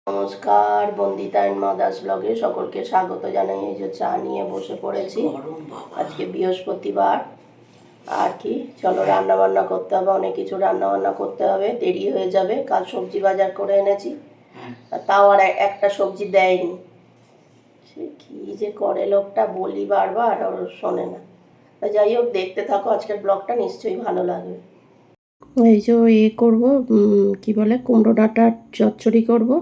নমস্কার, Bandita and mother's ব্লগে সকলকে স্বাগত জানাই। এই যে চা নিয়ে বসে পড়েছি। আজকে বৃহস্পতিবার আর কি, চলো রান্না বান্না করতে হবে, অনেক কিছু রান্না বান্না করতে হবে, দেরি হয়ে যাবে। কাল সবজি বাজার করে এনেছি, তাও আর একটা সবজি দেয়নি। সে কি যে করে লোকটা, বলি বারবার, আর শোনে না। যাই হোক, দেখতে থাকো, আজকের ব্লগটা নিশ্চয়ই ভালো লাগবে। এই যে করবো, কি বলে, কুমড়ো ডাঁটার চচ্চড়ি করবো।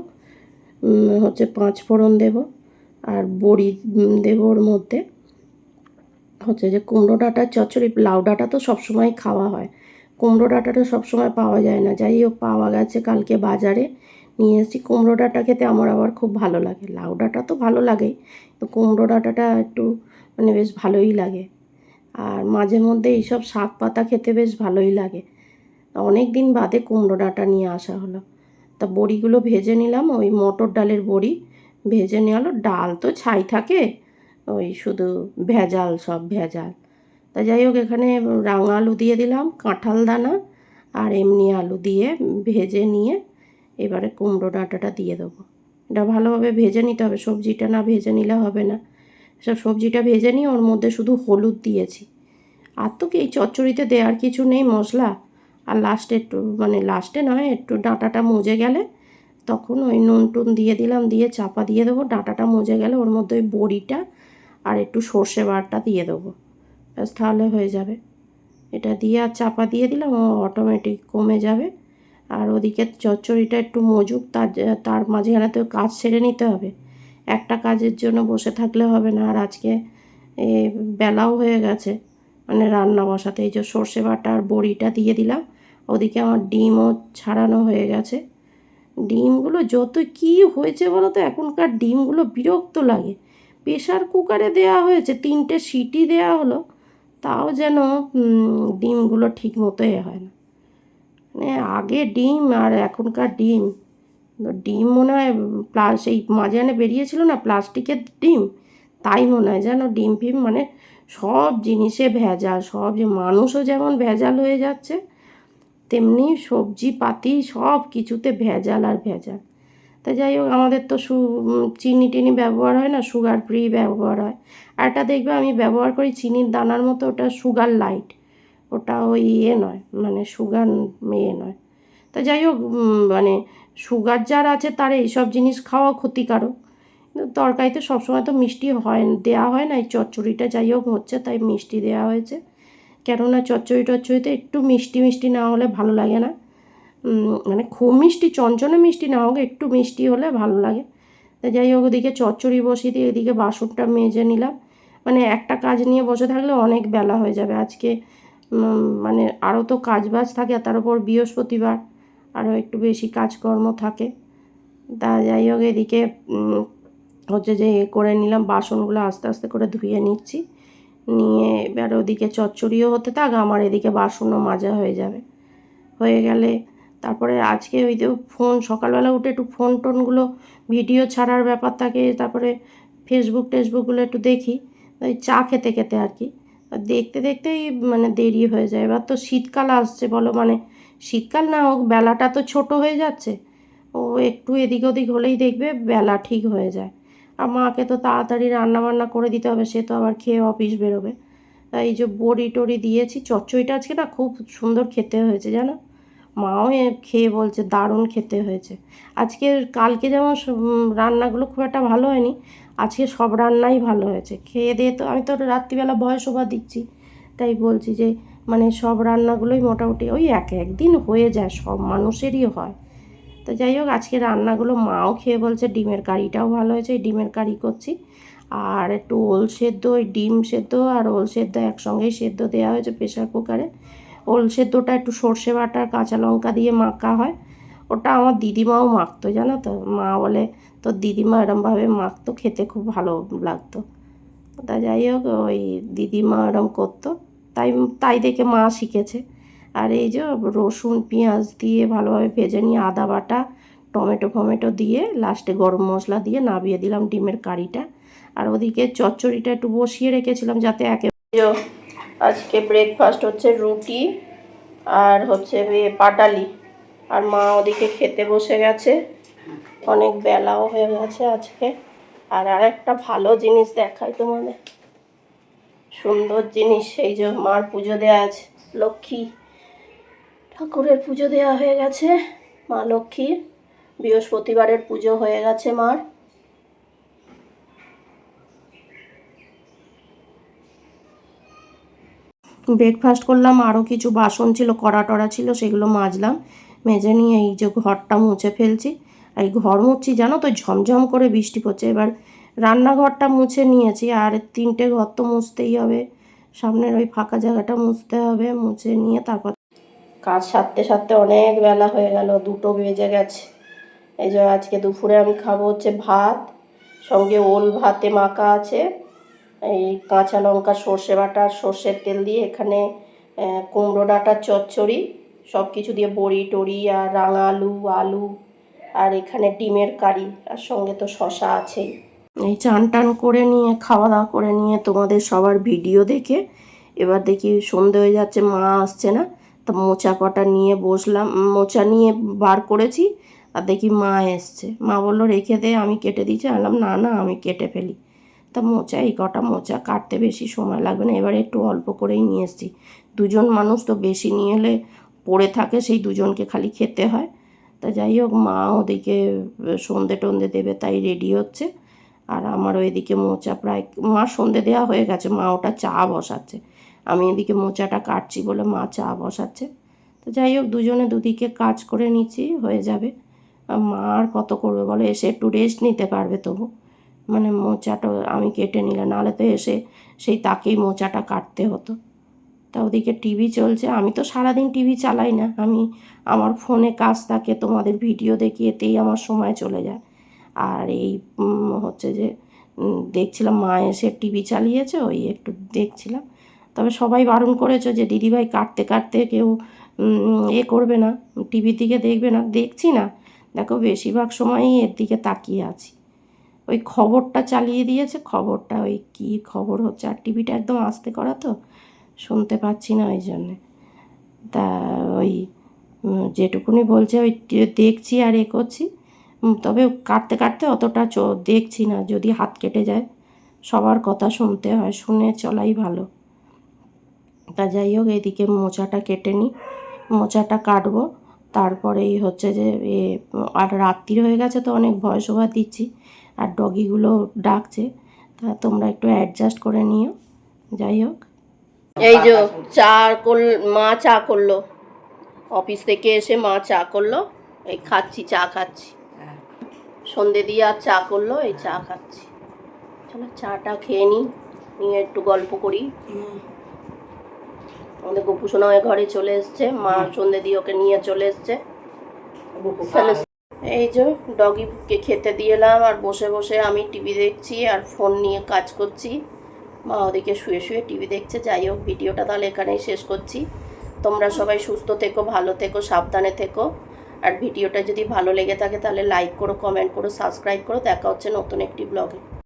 হচ্ছে 5 ফোড়ন দেব আর বড়ি দেব ওর মধ্যে। হচ্ছে যে কুমড়ো ডাঁটার চচ্চড়ি, লাউ ডাঁটা তো সবসময় খাওয়া হয়, কুমড়ো ডাঁটাটা সবসময় পাওয়া যায় না। যাই হোক, পাওয়া গেছে কালকে বাজারে, নিয়ে এসেছি। কুমড়ো ডাঁটা খেতে আমার আবার খুব ভালো লাগে, লাউ ডাঁটা তো ভালো লাগেই, তো কুমড়ো ডাঁটাটা একটু মানে বেশ ভালোই লাগে। আর মাঝে মধ্যে এইসব শাক পাতা খেতে বেশ ভালোই লাগে। অনেক দিন বাদে কুমড়ো ডাঁটা নিয়ে আসা হলো। তা বড়িগুলো ভেজে নিলাম, ওই মটর ডালের বড়ি ভেজে নেওয়া হলো। ডাল তো ছাই থাকে, ওই শুধু ভেজাল, সব ভেজাল। তা যাই হোক, এখানে রাঙা আলু দিয়ে দিলাম, কাঁঠাল দানা আর এমনি আলু দিয়ে ভেজে নিয়ে এবারে কুমড়ো ডাঁটাটা দিয়ে দেবো। এটা ভালোভাবে ভেজে নিতে হবে, সবজিটা না ভেজে নিলে হবে না। সব সবজিটা ভেজে নিয়ে ওর মধ্যে শুধু হলুদ দিয়েছি, আর তো কি এই চচ্চড়িতে দেওয়ার কিছু নেই মশলা। আর লাস্টে একটু, মানে লাস্টে নয়, একটু ডাঁটাটা মজে গেলে তখন ওই নুন টুন দিয়ে দিলাম, দিয়ে চাপা দিয়ে দেবো। ডাঁটাটা মজে গেলে ওর মধ্যে ওই বড়িটা আর একটু সর্ষে বাটা দিয়ে দেবো, ব্যাস তাহলে হয়ে যাবে। এটা দিয়ে আর চাপা দিয়ে দিলাম, ও অটোমেটিক কমে যাবে। আর ওদিকে চচ্চড়িটা একটু মজুক, তার মাঝখানে তো কাজ সেরে নিতে হবে। একটা কাজের জন্য বসে থাকলে হবে না। আর আজকে বেলাও হয়ে গেছে, মানে রান্না বসাতে। এই যে সর্ষে বাটা আর বড়িটা দিয়ে দিলাম। ওদিকে আমার ডিমও ছাড়ানো হয়ে গেছে। ডিমগুলো যত কি হয়েছে বলো তো, এখনকার ডিমগুলো বিরক্ত লাগে। প্রেশার কুকারে দেওয়া হয়েছে, 3টে সিটি দেওয়া হলো, তাও যেন ডিমগুলো ঠিক মতো হয় না। মানে আগে ডিম আর এখনকার ডিম, ডিম মনে হয় সেই মাঝখানে বেরিয়েছিল না প্লাস্টিকের ডিম, তাই মনে হয় যেন ডিম ফিম, মানে সব জিনিসে ভেজাল। সব যে মানুষও যেমন ভেজাল হয়ে যাচ্ছে, তেমনি সবজি পাতি সব কিছুতে ভেজাল আর ভেজাল। তা যাই হোক, আমাদের তো চিনি টিনি ব্যবহার হয় না, সুগার ফ্রি ব্যবহার হয়। আর এটা দেখবে আমি ব্যবহার করি চিনির দানার মতো, ওটা সুগার লাইট, ওটা ওই নয়, মানে সুগার নয়। তা যাই হোক, মানে সুগার যার আছে তার এইসব জিনিস খাওয়া ক্ষতিকারক। কিন্তু তরকারিতে সবসময় তো মিষ্টি দেওয়া হয় না। এই চচ্চড়িটা যাই হোক হচ্ছে, তাই মিষ্টি দেওয়া হয়েছে। কেননা চচ্চড়িতে একটু মিষ্টি মিষ্টি না হলে ভালো লাগে না। মানে খুব মিষ্টি, চঞ্চনে মিষ্টি না হোক, একটু মিষ্টি হলে ভালো লাগে। তা যাই হোক, ওদিকে চচ্চড়ি বসিয়ে দিয়ে এদিকে বাসনটা মেজে নিলাম। মানে একটা কাজ নিয়ে বসে থাকলে অনেক বেলা হয়ে যাবে আজকে। মানে আরও তো কাজ বাজ থাকে, তার উপর বৃহস্পতিবার আরও একটু বেশি কাজকর্ম থাকে। তা যাই হোক, এদিকে হচ্ছে যে করে নিলাম, বাসনগুলো আস্তে আস্তে করে ধুয়ে নিচ্ছি। নিয়ে এবার ওদিকে চচ্চড়িও হতে থাক, আমার এদিকে বাসনও মাজা হয়ে যাবে। হয়ে গেলে তারপরে আজকে ওই যে সকালবেলা উঠে একটু ফোন টোনগুলো ভিডিও ছাড়ার ব্যাপার থাকে, তারপরে ফেসবুকগুলো একটু দেখি, ওই চা খেতে খেতে আর কি। দেখতে দেখতেই মানে দেরি হয়ে যায়। এবার তো শীতকাল আসছে বলো, মানে শীতকাল না হোক, বেলাটা তো ছোট হয়ে যাচ্ছে। ও একটু এদিক ওদিক হলেই দেখবে বেলা ঠিক হয়ে যায়। আর মাকে তো তাড়াতাড়ি রান্নাবান্না করে দিতে হবে, সে তো আবার খেয়ে অফিস বেরোবে। তাই এই যে বড়ি টড়ি দিয়েছি, চচ্চড়িটা আজকে না খুব সুন্দর খেতে হয়েছে জানো। মাও খেয়ে বলছে দারুণ খেতে হয়েছে। আজকে কালকে যেমন রান্নাগুলো খুব একটা ভালো হয়নি, আজকে সব রান্নাই ভালো হয়েছে। খেয়ে দিয়ে তো আমি তো রাত্রিবেলা ভয়েস ওভার দিচ্ছি, তাই বলছি যে মানে সব রান্নাগুলোই মোটামুটি ওই একদিন হয়ে যায়, সব মানুষেরই হয়। তো যাই হোক, আজকে রান্নাগুলো মাও খেয়ে বলছে ডিমের কারিটাও ভালো হয়েছে, এই ডিমের কারি করছি। আর একটু ওল সেদ্ধ, ওই ডিম সেদ্ধ আর ওল সেদ্ধ একসঙ্গেই সেদ্ধ দেওয়া হয়েছে প্রেশার কুকারে। ওল সেদ্ধটা একটু সর্ষে বাটা কাঁচা লঙ্কা দিয়ে মাখা হয়। ওটা আমার দিদিমাও মাখতো জানো তো, মা বলে তোর দিদিমা এরমভাবে মাখতো, খেতে খুব ভালো লাগতো। তা যাই হোক, ওই দিদিমা এরম করতো, তাই তাই দেখে মা শিখেছে। আর এই যে রসুন পেঁয়াজ দিয়ে ভালোভাবে ভেজে নিয়ে আদা বাটা টমেটো ফমেটো দিয়ে লাস্টে গরম মশলা দিয়ে নামিয়ে দিলাম ডিমের কারিটা। আর ওদিকে চচ্চড়িটা একটু বসিয়ে রেখেছিলাম যাতে আজকে ব্রেকফাস্ট হচ্ছে রুটি আর হচ্ছে পাটালি। আর মা ওদিকে খেতে বসে গেছে। অনেক বেলাও হয়ে গেছে আজকে। আর আরেকটা ভালো জিনিস দেখাই তোমাদের, সুন্দর জিনিস। এই যে মার পুজো দেওয়া আছে, লক্ষ্মী ঠাকুরের পুজো দেওয়া হয়ে গেছে, মা লক্ষ্মীর বৃহস্পতিবারের পুজো হয়ে গেছে মার। ব্রেকফাস্ট করলাম, আরও কিছু বাসন ছিল, কড়া টড়া ছিল, সেগুলো মাজলাম। মেজে নিয়ে এই যে ঘরটা মুছে ফেলছি। এই ঘর মুছছি জানো তো, ঝমঝম করে বৃষ্টি পড়ছে। এবার রান্নাঘরটা মুছে নিয়েছি, আর 3টে ঘর তো মুছতেই হবে, সামনের ওই ফাঁকা জায়গাটা মুছতে হবে। মুছে নিয়ে তারপর কাজ সারতে সারতে অনেক বেলা হয়ে গেল, 2টো বেজে গেছে। এই যে আজকে দুপুরে আমি খাবো হচ্ছে ভাত, সঙ্গে ওল ভাতে মাখা আছে, এই কাঁচা লঙ্কা সর্ষে বাটা সর্ষের তেল দিয়ে, এখানে কুমড়ো ডাঁটার চচ্চড়ি, সব কিছু দিয়ে বড়ি টড়ি আর রাঙা আলু আলু, আর এখানে ডিমের কারি, আর সঙ্গে তো শশা আছেই। এই চান টান করে নিয়ে খাওয়া দাওয়া করে নিয়ে তোমাদের সবার ভিডিও দেখে এবার দেখি সন্ধে হয়ে যাচ্ছে, মা আসছে না, তা মোচা কটা নিয়ে বসলাম, মোচা নিয়ে বার করেছি, আর দেখি মা এসছে। মা বললো রেখে দে, আমি কেটে দিচ্ছি। আনলাম না না, আমি কেটে ফেলি। তা মোচা, এই কটা মোচা কাটতে বেশি সময় লাগবে না, এবার একটু অল্প করেই নিয়ে এসেছি। 2জন মানুষ তো, বেশি নিয়ে এলে পড়ে থাকে, সেই 2জনকে খালি খেতে হয়। তা যাই হোক, মা ওদিকে সন্ধে টন্ধে দেবে তাই রেডি হচ্ছে, আর আমার ওইদিকে মোচা প্রায়, মা সন্ধে দেওয়া হয়ে গেছে, মা ওটা চা বসাচ্ছে, আমি এদিকে মোচাটা কাটছি বলে মা চা বসাচ্ছে। তো যাই হোক, 2জনে দুদিকে কাজ করে নিচ্ছি, হয়ে যাবে। মা আর কত করবে বলো, এসে একটু রেস্ট নিতে পারবে তবু, মানে মোচাটা আমি কেটে নিলে, নাহলে তো এসে সেই তাকেই মোচাটা কাটতে হতো। তা ওদিকে টিভি চলছে, আমি তো সারাদিন টিভি চালাই না, আমি আমার ফোনে কাজ থাকে, তোমাদের ভিডিও দেখি, এতেই আমার সময় চলে যায়। আর এই হচ্ছে যে দেখছিলাম মা এসে টিভি চালিয়েছে, ওই একটু দেখছিলাম। তবে সবাই বারণ করেছে যে দিদিভাই কাটতে কাটতে কেউ করবে না, টিভির দিকে দেখবে না। দেখছি না, দেখো বেশিরভাগ সময়ই এর দিকে তাকিয়ে আছি। ওই খবরটা চালিয়ে দিয়েছে, খবরটা ওই কী খবর হচ্ছে, আর টিভিটা একদম আস্তে করা তো, শুনতে পাচ্ছি না ওই জন্যে। তা ওই যেটুকুনি বলছে ওই দেখছি আর করছি, তবে কাটতে কাটতে অতটা দেখছি না, যদি হাত কেটে যায়। সবার কথা শুনতে হয়, শুনে চলাই ভালো। তা যাই হোক, এদিকে মোচাটা কেটে নিই, মোচাটা কাটবো, তারপরেই হচ্ছে যে আর রাত্রির হয়ে গেছে তো, অনেক ভয়েস ওভার দিচ্ছি, আর ডগিগুলো ডাকছে, তা তোমরা একটু অ্যাডজাস্ট করে নিও। যাই হোক, এই যে মা চা করলো, অফিস থেকে এসে মা চা করলো, এই খাচ্ছি, চা খাচ্ছি, সন্ধে দিয়ে আর চা করলো, এই চা খাচ্ছি। চলো চাটা খেয়ে নিই, নিয়ে একটু গল্প করি। আমাদের গপু সোনা ঘরে চলে এসছে, মা সন্ধে দিয়ে ওকে নিয়ে চলে এসছে। এই যে ডগিকে খেতে দিয়ে এলাম, আর বসে বসে আমি টিভি দেখছি আর ফোন নিয়ে কাজ করছি। মা ওদিকে শুয়ে শুয়ে টিভি দেখছে। যাই হোক, ভিডিওটা তাহলে এখানেই শেষ করছি। তোমরা সবাই সুস্থ থেকো, ভালো থেকো, সাবধানে থেকো। আর ভিডিওটা যদি ভালো লেগে থাকে তাহলে লাইক করো, কমেন্ট করো, সাবস্ক্রাইব করো। দেখা হচ্ছে নতুন একটি ব্লগে।